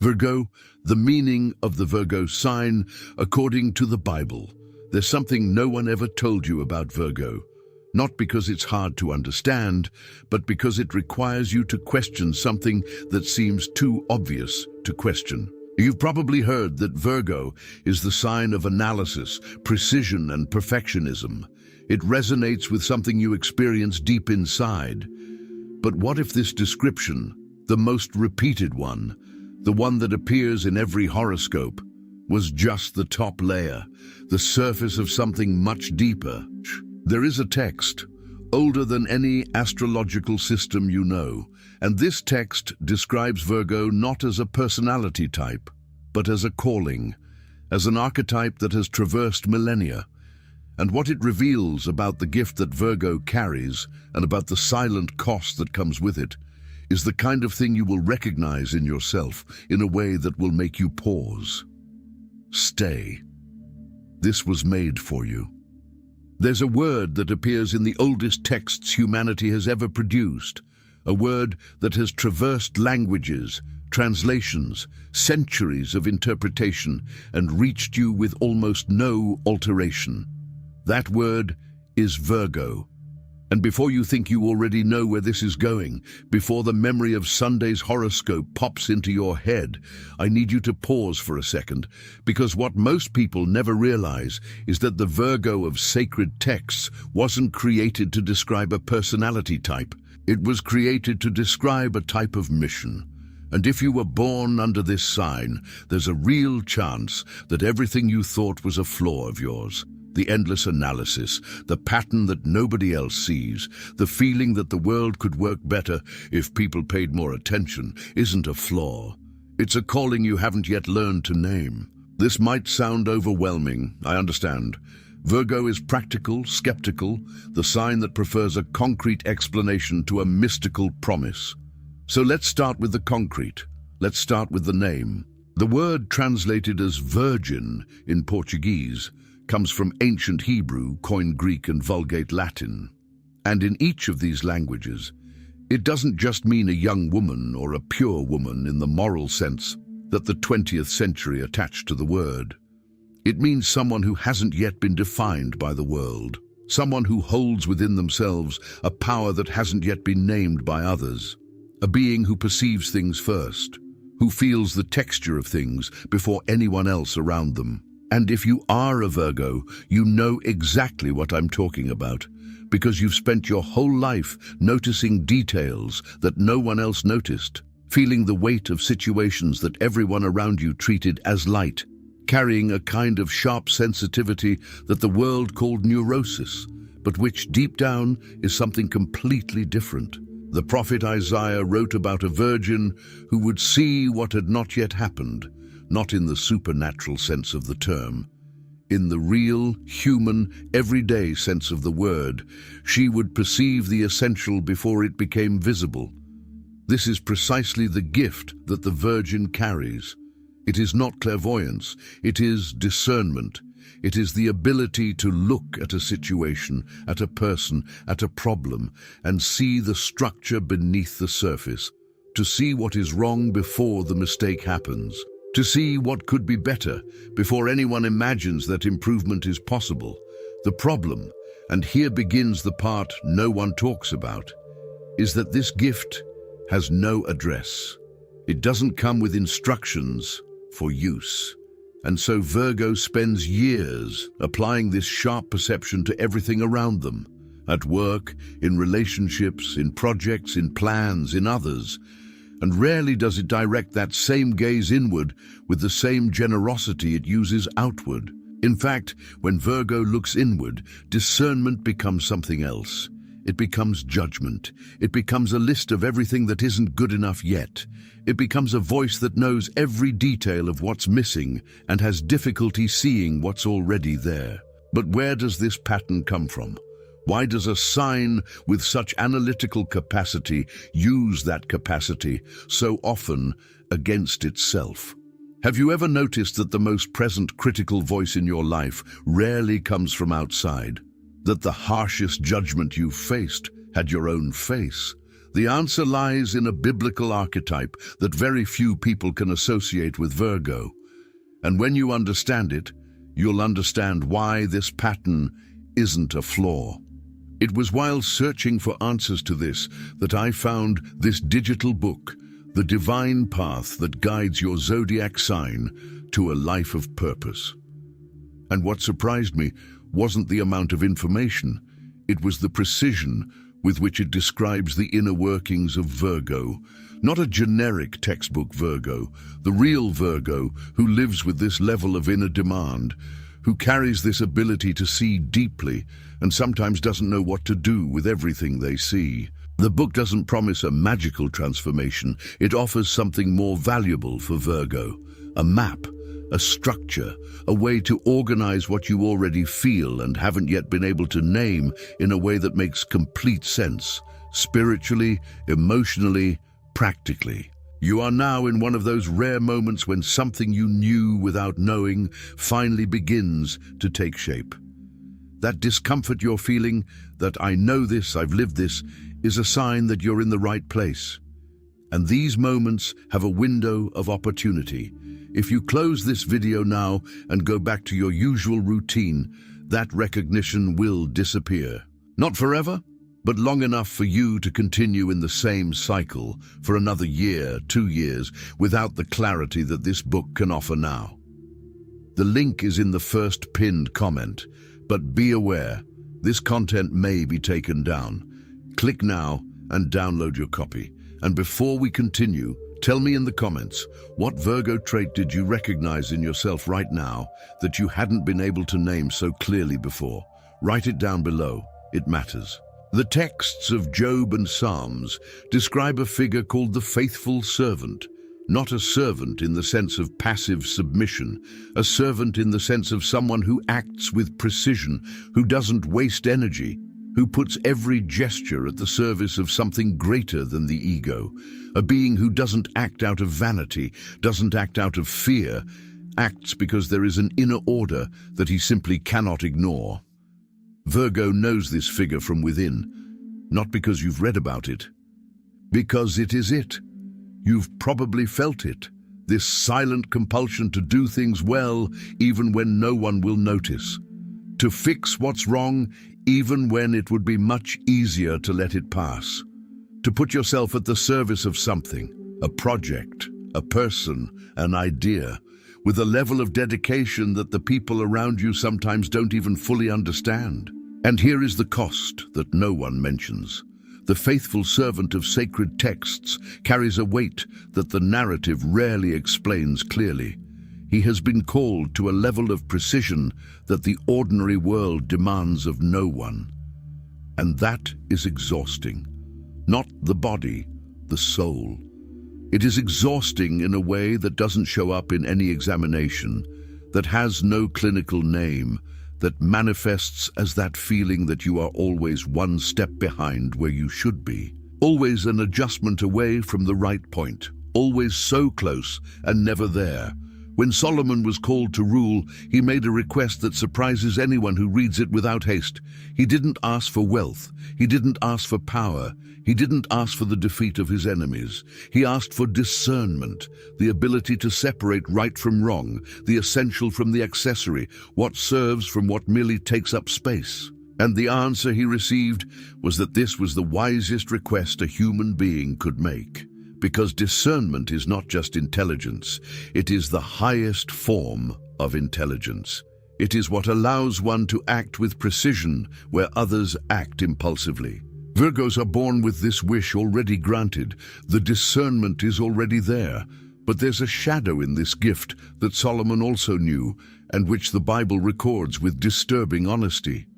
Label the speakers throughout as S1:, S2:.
S1: Virgo, the meaning of the Virgo sign according to the Bible. There's something no one ever told you about Virgo. Not because it's hard to understand, but because it requires you to question something that seems too obvious to question. You've probably heard that Virgo is the sign of analysis, precision, and perfectionism. It resonates with something you experience deep inside. But what if this description, the most repeated one, the one that appears in every horoscope, was just the top layer, the surface of something much deeper? There is a text, older than any astrological system you know, and this text describes Virgo not as a personality type, but as a calling, as an archetype that has traversed millennia. And what it reveals about the gift that Virgo carries and about the silent cost that comes with it is the kind of thing you will recognize in yourself in a way that will make you pause. Stay. This was made for you. There's a word that appears in the oldest texts humanity has ever produced, a word that has traversed languages, translations, centuries of interpretation, and reached you with almost no alteration. That word is Virgo. And before you think you already know where this is going, before the memory of Sunday's horoscope pops into your head, I need you to pause for a second, because what most people never realize is that the Virgo of sacred texts wasn't created to describe a personality type. It was created to describe a type of mission. And if you were born under this sign, there's a real chance that everything you thought was a flaw of yours, the endless analysis, the pattern that nobody else sees, the feeling that the world could work better if people paid more attention, isn't a flaw. It's a calling you haven't yet learned to name. This might sound overwhelming, I understand. Virgo is practical, skeptical, the sign that prefers a concrete explanation to a mystical promise. So let's start with the concrete. Let's start with the name. The word translated as virgin in Portuguese comes from ancient Hebrew, Koine Greek, and Vulgate Latin. And in each of these languages, it doesn't just mean a young woman or a pure woman in the moral sense that the 20th century attached to the word. It means someone who hasn't yet been defined by the world, someone who holds within themselves a power that hasn't yet been named by others, a being who perceives things first, who feels the texture of things before anyone else around them. And if you are a Virgo, you know exactly what I'm talking about, because you've spent your whole life noticing details that no one else noticed, feeling the weight of situations that everyone around you treated as light, carrying a kind of sharp sensitivity that the world called neurosis, but which deep down is something completely different. The prophet Isaiah wrote about a virgin who would see what had not yet happened, not in the supernatural sense of the term. In the real, human, everyday sense of the word, she would perceive the essential before it became visible. This is precisely the gift that the Virgin carries. It is not clairvoyance, it is discernment. It is the ability to look at a situation, at a person, at a problem, and see the structure beneath the surface, to see what is wrong before the mistake happens, to see what could be better before anyone imagines that improvement is possible. The problem, and here begins the part no one talks about, is that this gift has no address. It doesn't come with instructions for use. And so Virgo spends years applying this sharp perception to everything around them, at work, in relationships, in projects, in plans, in others. And rarely does it direct that same gaze inward with the same generosity it uses outward. In fact, when Virgo looks inward, discernment becomes something else. It becomes judgment. It becomes a list of everything that isn't good enough yet. It becomes a voice that knows every detail of what's missing and has difficulty seeing what's already there. But where does this pattern come from? Why does a sign with such analytical capacity use that capacity so often against itself? Have you ever noticed that the most present critical voice in your life rarely comes from outside? That the harshest judgment you've faced had your own face? The answer lies in a biblical archetype that very few people can associate with Virgo. And when you understand it, you'll understand why this pattern isn't a flaw. It was while searching for answers to this that I found this digital book, The Divine Path That Guides Your Zodiac Sign to a Life of Purpose. And what surprised me wasn't the amount of information, it was the precision with which it describes the inner workings of Virgo. Not a generic textbook Virgo, the real Virgo who lives with this level of inner demand, who carries this ability to see deeply and sometimes doesn't know what to do with everything they see. The book doesn't promise a magical transformation, it offers something more valuable for Virgo, a map, a structure, a way to organize what you already feel and haven't yet been able to name in a way that makes complete sense, spiritually, emotionally, practically. You are now in one of those rare moments when something you knew without knowing finally begins to take shape. That discomfort you're feeling, that I know this, I've lived this, is a sign that you're in the right place. And these moments have a window of opportunity. If you close this video now and go back to your usual routine, that recognition will disappear. Not forever, but long enough for you to continue in the same cycle for another year, 2 years, without the clarity that this book can offer now. The link is in the first pinned comment, but be aware, this content may be taken down. Click now and download your copy. And before we continue, tell me in the comments, what Virgo trait did you recognize in yourself right now that you hadn't been able to name so clearly before? Write it down below, it matters. The texts of Job and Psalms describe a figure called the faithful servant, not a servant in the sense of passive submission, a servant in the sense of someone who acts with precision, who doesn't waste energy, who puts every gesture at the service of something greater than the ego, a being who doesn't act out of vanity, doesn't act out of fear, acts because there is an inner order that he simply cannot ignore. Virgo knows this figure from within, not because you've read about it, because it is it. You've probably felt it, this silent compulsion to do things well even when no one will notice, to fix what's wrong even when it would be much easier to let it pass, to put yourself at the service of something, a project, a person, an idea, with a level of dedication that the people around you sometimes don't even fully understand. And here is the cost that no one mentions. The faithful servant of sacred texts carries a weight that the narrative rarely explains clearly. He has been called to a level of precision that the ordinary world demands of no one. And that is exhausting. Not the body, the soul. It is exhausting in a way that doesn't show up in any examination, that has no clinical name, that manifests as that feeling that you are always one step behind where you should be, always an adjustment away from the right point, always so close and never there. When Solomon was called to rule, he made a request that surprises anyone who reads it without haste. He didn't ask for wealth, he didn't ask for power, he didn't ask for the defeat of his enemies. He asked for discernment, the ability to separate right from wrong, the essential from the accessory, what serves from what merely takes up space. And the answer he received was that this was the wisest request a human being could make. Because discernment is not just intelligence, it is the highest form of intelligence. It is what allows one to act with precision where others act impulsively. Virgos are born with this wish already granted. The discernment is already there. But there's a shadow in this gift that Solomon also knew, and which the Bible records with disturbing honesty.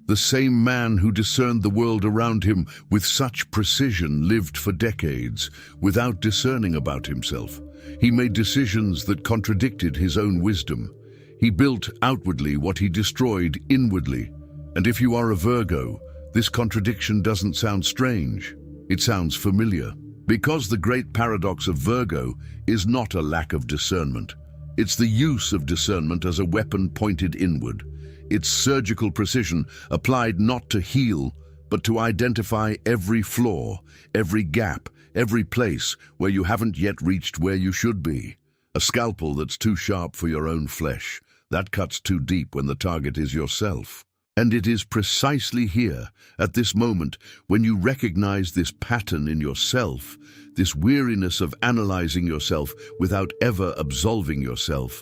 S1: The same man who discerned the world around him with such precision lived for decades without discerning about himself. He made decisions that contradicted his own wisdom. He built outwardly what he destroyed inwardly. And if you are a Virgo, this contradiction doesn't sound strange. It sounds familiar. Because the great paradox of Virgo is not a lack of discernment. It's the use of discernment as a weapon pointed inward. It's surgical precision applied not to heal, but to identify every flaw, every gap, every place where you haven't yet reached where you should be. A scalpel that's too sharp for your own flesh, that cuts too deep when the target is yourself. And it is precisely here, at this moment, when you recognize this pattern in yourself, this weariness of analyzing yourself without ever absolving yourself,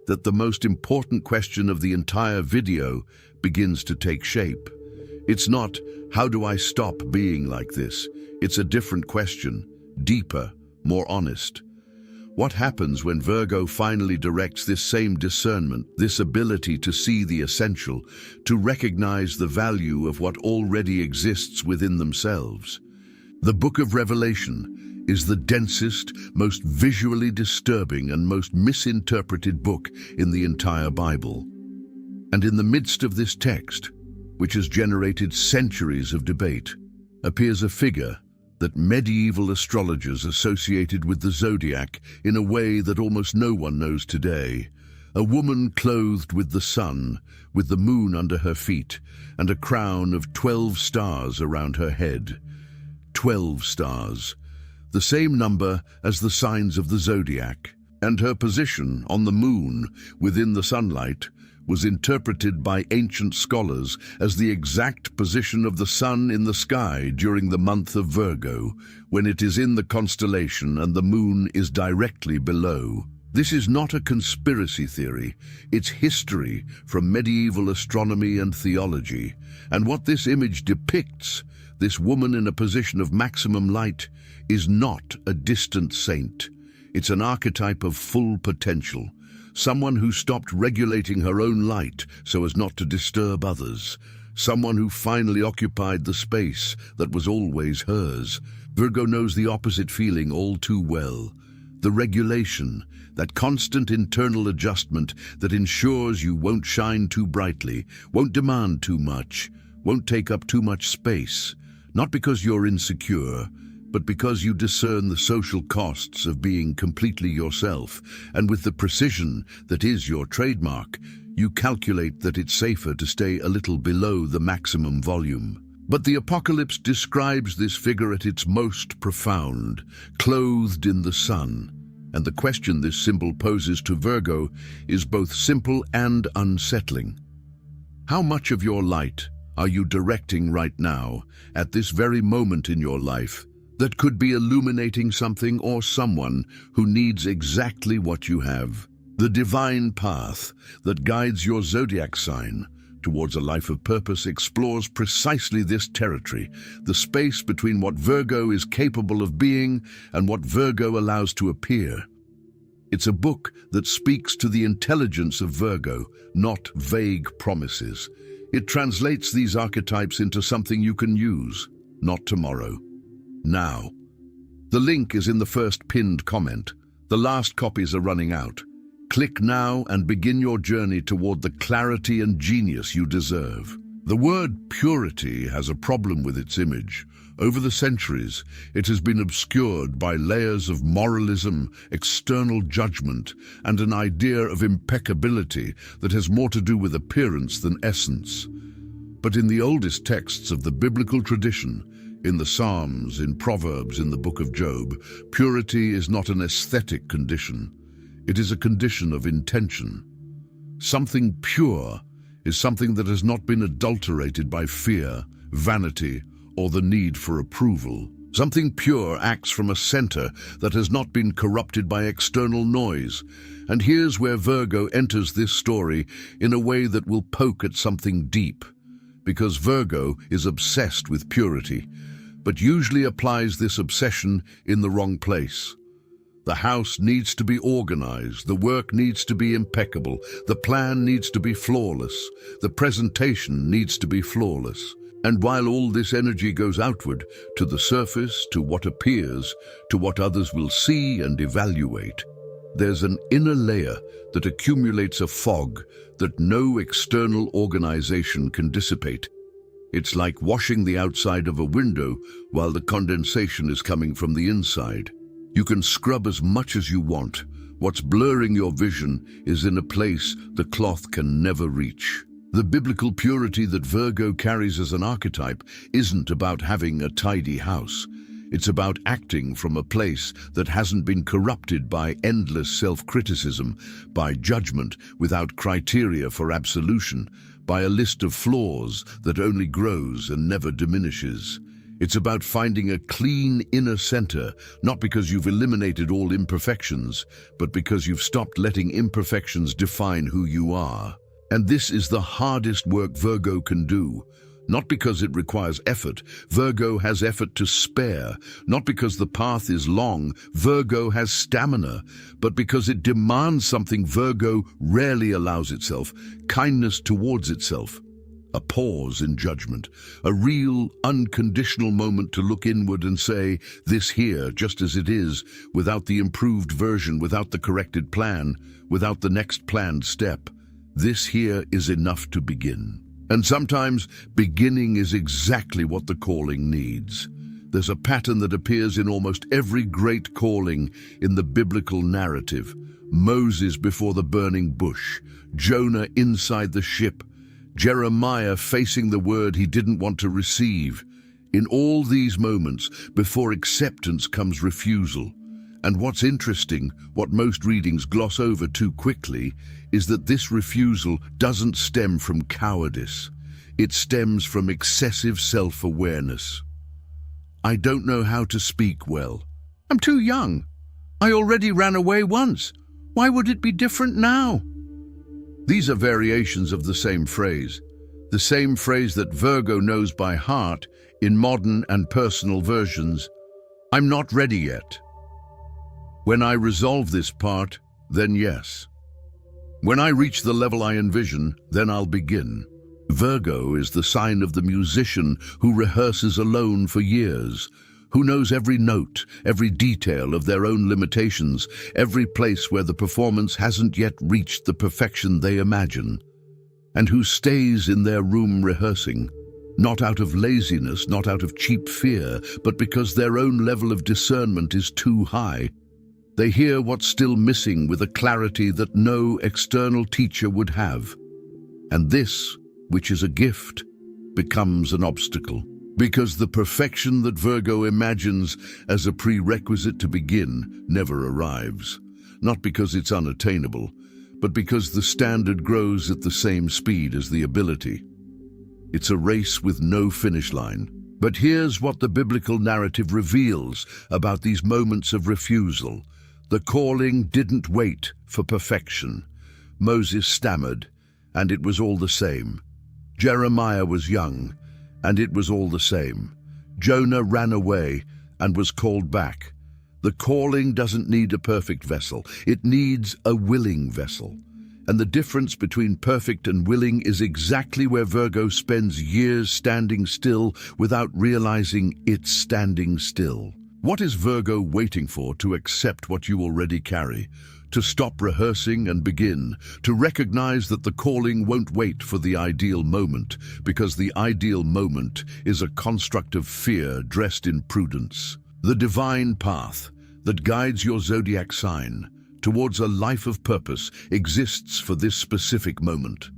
S1: that the most important question of the entire video begins to take shape. It's not, how do I stop being like this? It's a different question, deeper, more honest. What happens when Virgo finally directs this same discernment, this ability to see the essential, to recognize the value of what already exists within themselves? The Book of Revelation is the densest, most visually disturbing and most misinterpreted book in the entire Bible. And in the midst of this text, which has generated centuries of debate, appears a figure that medieval astrologers associated with the zodiac in a way that almost no one knows today. A woman clothed with the sun, with the moon under her feet, and a crown of 12 stars around her head. 12 stars, the same number as the signs of the zodiac, and her position on the moon within the sunlight was interpreted by ancient scholars as the exact position of the sun in the sky during the month of Virgo, when it is in the constellation and the moon is directly below. This is not a conspiracy theory, it's history from medieval astronomy and theology. And what this image depicts, this woman in a position of maximum light, is not a distant saint. It's an archetype of full potential. Someone who stopped regulating her own light so as not to disturb others. Someone who finally occupied the space that was always hers. Virgo knows the opposite feeling all too well. The regulation, that constant internal adjustment that ensures you won't shine too brightly, won't demand too much, won't take up too much space. Not because you're insecure, but because you discern the social costs of being completely yourself, and with the precision that is your trademark, you calculate that it's safer to stay a little below the maximum volume. But the apocalypse describes this figure at its most profound, clothed in the sun. And the question this symbol poses to Virgo is both simple and unsettling. How much of your light are you directing right now, at this very moment in your life, that could be illuminating something or someone who needs exactly what you have? The divine path that guides your zodiac sign towards a life of purpose explores precisely this territory, the space between what Virgo is capable of being and what Virgo allows to appear. It's a book that speaks to the intelligence of Virgo, not vague promises. It translates these archetypes into something you can use, not tomorrow, now. The link is in the first pinned comment. The last copies are running out. Click now and begin your journey toward the clarity and genius you deserve. The word purity has a problem with its image. Over the centuries, it has been obscured by layers of moralism, external judgment, and an idea of impeccability that has more to do with appearance than essence. But in the oldest texts of the biblical tradition, in the Psalms, in Proverbs, in the Book of Job, purity is not an aesthetic condition. It is a condition of intention. Something pure is something that has not been adulterated by fear, vanity, or the need for approval. Something pure acts from a center that has not been corrupted by external noise. And here's where Virgo enters this story in a way that will poke at something deep. Because Virgo is obsessed with purity, but usually applies this obsession in the wrong place. The house needs to be organized, the work needs to be impeccable, the plan needs to be flawless, the presentation needs to be flawless. And while all this energy goes outward, to the surface, to what appears, to what others will see and evaluate, there's an inner layer that accumulates a fog that no external organization can dissipate. It's like washing the outside of a window while the condensation is coming from the inside. You can scrub as much as you want. What's blurring your vision is in a place the cloth can never reach. The biblical purity that Virgo carries as an archetype isn't about having a tidy house. It's about acting from a place that hasn't been corrupted by endless self-criticism, by judgment without criteria for absolution, by a list of flaws that only grows and never diminishes. It's about finding a clean inner center, not because you've eliminated all imperfections, but because you've stopped letting imperfections define who you are. And this is the hardest work Virgo can do. Not because it requires effort. Virgo has effort to spare. Not because the path is long. Virgo has stamina. But because it demands something Virgo rarely allows itself: kindness towards itself. A pause in judgment. A real, unconditional moment to look inward and say, this here, just as it is, without the improved version, without the corrected plan, without the next planned step. This here is enough to begin. And sometimes beginning is exactly what the calling needs. There's a pattern that appears in almost every great calling in the biblical narrative. Moses before the burning bush, Jonah inside the ship, Jeremiah facing the word he didn't want to receive. In all these moments, before acceptance comes refusal. And what's interesting, what most readings gloss over too quickly, is that this refusal doesn't stem from cowardice. It stems from excessive self-awareness. I don't know how to speak well. I'm too young. I already ran away once. Why would it be different now? These are variations of the same phrase that Virgo knows by heart in modern and personal versions. I'm not ready yet. When I resolve this part, then yes. When I reach the level I envision, then I'll begin. Virgo is the sign of the musician who rehearses alone for years, who knows every note, every detail of their own limitations, every place where the performance hasn't yet reached the perfection they imagine, and who stays in their room rehearsing, not out of laziness, not out of cheap fear, but because their own level of discernment is too high. They hear what's still missing with a clarity that no external teacher would have. And this, which is a gift, becomes an obstacle. Because the perfection that Virgo imagines as a prerequisite to begin never arrives. Not because it's unattainable, but because the standard grows at the same speed as the ability. It's a race with no finish line. But here's what the biblical narrative reveals about these moments of refusal. The calling didn't wait for perfection. Moses stammered, and it was all the same. Jeremiah was young, and it was all the same. Jonah ran away and was called back. The calling doesn't need a perfect vessel. It needs a willing vessel. And the difference between perfect and willing is exactly where Virgo spends years standing still without realizing it's standing still. What is Virgo waiting for to accept what you already carry? To stop rehearsing and begin, to recognize that the calling won't wait for the ideal moment, because the ideal moment is a construct of fear dressed in prudence. The divine path that guides your zodiac sign towards a life of purpose exists for this specific moment.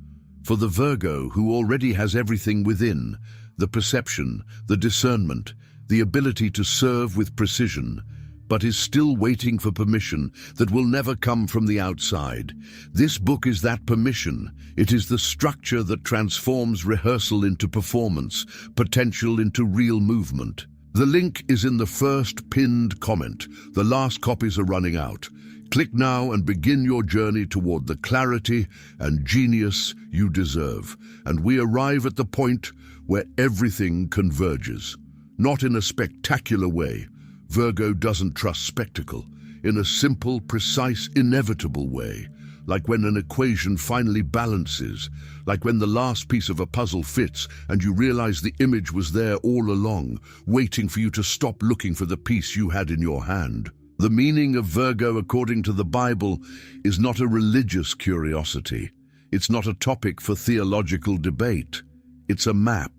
S1: For the Virgo who already has everything within, the perception, the discernment, the ability to serve with precision, but is still waiting for permission that will never come from the outside. This book is that permission. It is the structure that transforms rehearsal into performance, potential into real movement. The link is in the first pinned comment. The last copies are running out. Click now and begin your journey toward the clarity and genius you deserve. And we arrive at the point where everything converges. Not in a spectacular way. Virgo doesn't trust spectacle. In a simple, precise, inevitable way. Like when an equation finally balances. Like when the last piece of a puzzle fits and you realize the image was there all along, waiting for you to stop looking for the piece you had in your hand. The meaning of Virgo, according to the Bible, is not a religious curiosity. It's not a topic for theological debate. It's a map.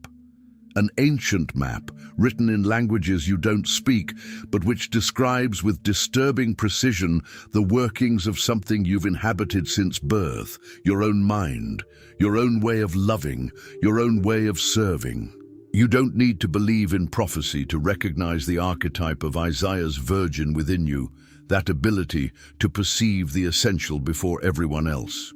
S1: an ancient map written in languages you don't speak, but which describes with disturbing precision the workings of something you've inhabited since birth, your own mind, your own way of loving, your own way of serving. You don't need to believe in prophecy to recognize the archetype of Isaiah's virgin within you, that ability to perceive the essential before everyone else.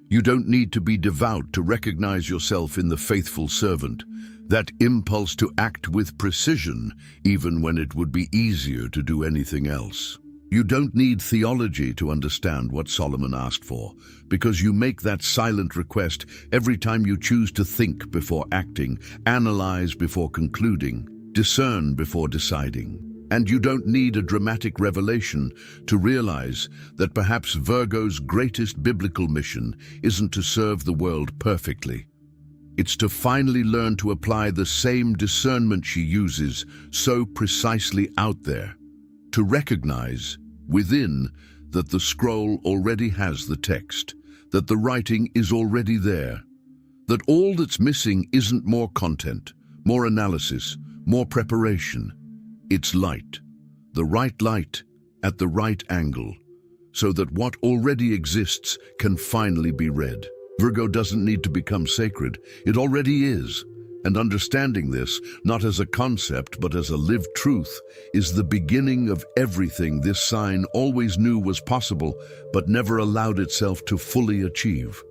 S1: You don't need to be devout to recognize yourself in the faithful servant, that impulse to act with precision, even when it would be easier to do anything else. You don't need theology to understand what Solomon asked for, because you make that silent request every time you choose to think before acting, analyze before concluding, discern before deciding. And you don't need a dramatic revelation to realize that perhaps Virgo's greatest biblical mission isn't to serve the world perfectly. It's to finally learn to apply the same discernment she uses so precisely out there, to recognize within that the scroll already has the text, that the writing is already there, that all that's missing isn't more content, more analysis, more preparation. It's light, the right light at the right angle, so that what already exists can finally be read. Virgo doesn't need to become sacred, it already is. And understanding this, not as a concept but as a lived truth, is the beginning of everything this sign always knew was possible but never allowed itself to fully achieve.